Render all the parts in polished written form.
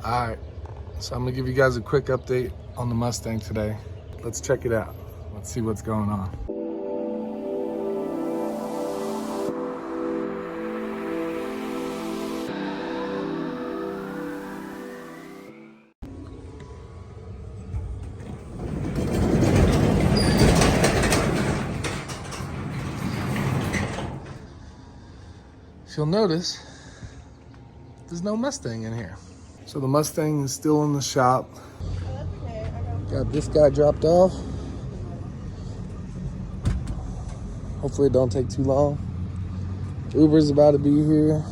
All right, so I'm gonna give you guys a quick update on the Mustang today. Let's check it out. Let's see what's going on. If you'll notice, there's no Mustang in here. So the Mustang is still in the shop. Got this guy dropped off. Hopefully it don't take too long. Uber's about to be here.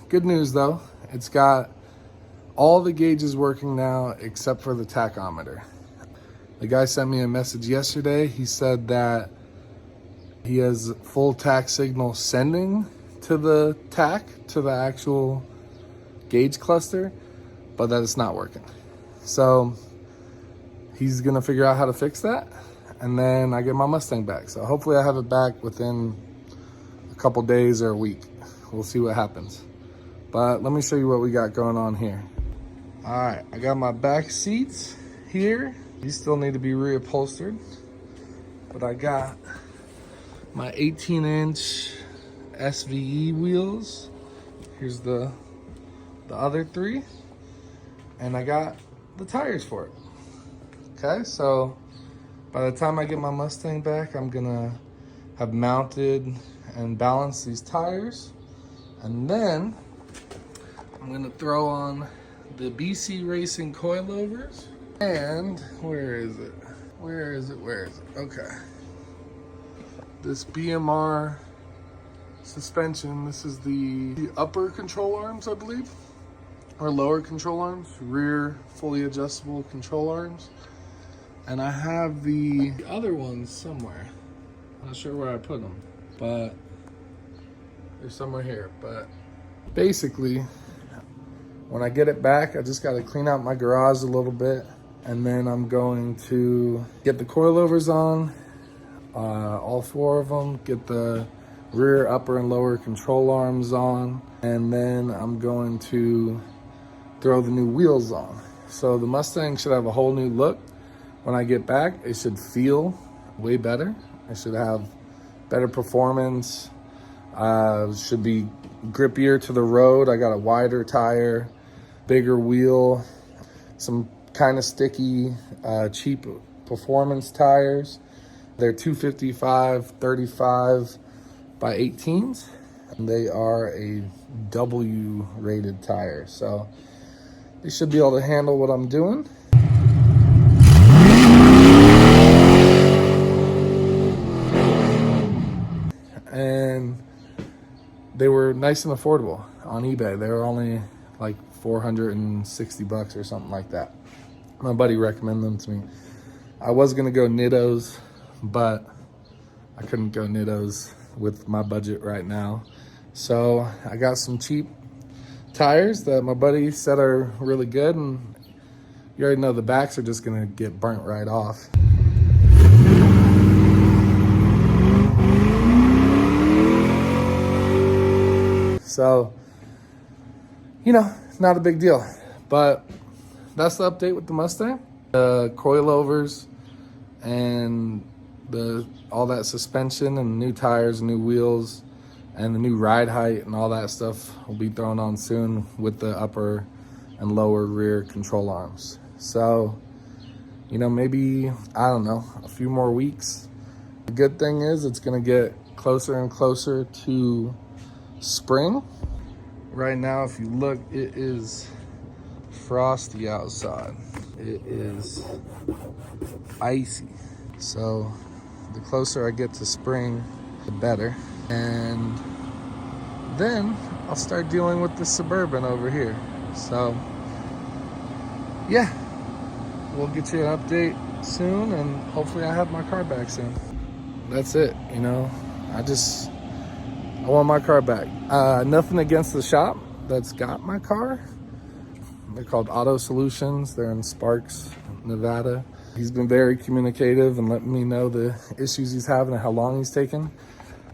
Good news though, it's got all the gauges working now except for the tachometer. The guy sent me a message yesterday. He said that he has full tach signal sending to the tach, to the actual gauge cluster, but that it's not working. So he's gonna figure out how to fix that, and then I get my Mustang back. So hopefully I have it back within a couple days or a week. We'll see what happens. But let me show you what we got going on here. All right, I got my back seats here. These still need to be reupholstered, but I got my 18-inch SVE wheels. Here's the other three, and I got the tires for it. Okay, so by the time I get my Mustang back, I'm gonna have mounted and balanced these tires, and then I'm gonna throw on the BC Racing Coilovers, and where is it? Okay. This BMR suspension, this is the upper control arms, I believe, or lower control arms, rear fully adjustable control arms. And I have the other ones somewhere. I'm not sure where I put them, but they're somewhere here. But basically, when I get it back, I just got to clean out my garage a little bit, and then I'm going to get the coilovers on, all four of them, get the rear, upper, and lower control arms on, and then I'm going to throw the new wheels on. So the Mustang should have a whole new look. When I get back, it should feel way better. It should have better performance. Should be grippier to the road. I got a wider tire, bigger wheel, some kind of sticky, cheap performance tires. They're 255/35 by 18s, and they are a W rated tire. So they should be able to handle what I'm doing. And they were nice and affordable on eBay. They were only like 460 bucks or something like that. My buddy recommended them to me. I was gonna go Nittos, but I couldn't go Nittos with my budget right now. So I got some cheap tires that my buddy said are really good, and you already know the backs are just gonna get burnt right off. So, you know, not a big deal, but that's the update with the Mustang. The coilovers and all that suspension and new tires, new wheels, and the new ride height and all that stuff will be thrown on soon with the upper and lower rear control arms. So, you know, maybe, I don't know, a few more weeks. The good thing is it's gonna get closer and closer to spring. Right now, if you look, it is frosty outside. It is icy. So the closer I get to spring, the better. And then I'll start dealing with the Suburban over here. So yeah, we'll get you an update soon, and hopefully I have my car back soon. That's it, you know, I want my car back. Nothing against the shop that's got my car. They're called Auto Solutions. They're in Sparks, Nevada. He's been very communicative and letting me know the issues he's having and how long he's taking.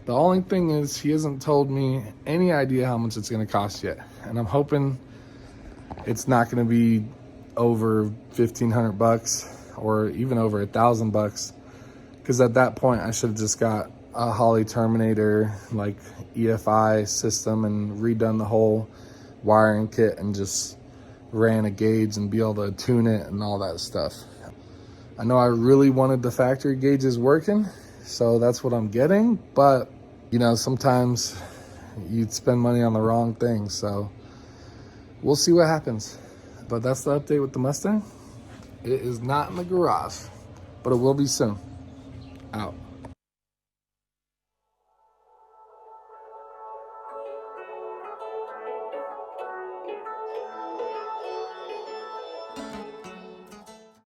The only thing is he hasn't told me any idea how much it's gonna cost yet. And I'm hoping it's not gonna be over 1,500 bucks or even over $1,000, because at that point I should have just got a Holley Terminator like EFI system and redone the whole wiring kit and just ran a gauge and be able to tune it and all that stuff. I know I really wanted the factory gauges working, so that's what I'm getting, but you know, sometimes you'd spend money on the wrong thing, so we'll see what happens. But that's the update with the Mustang. It is not in the garage, but it will be soon. Out.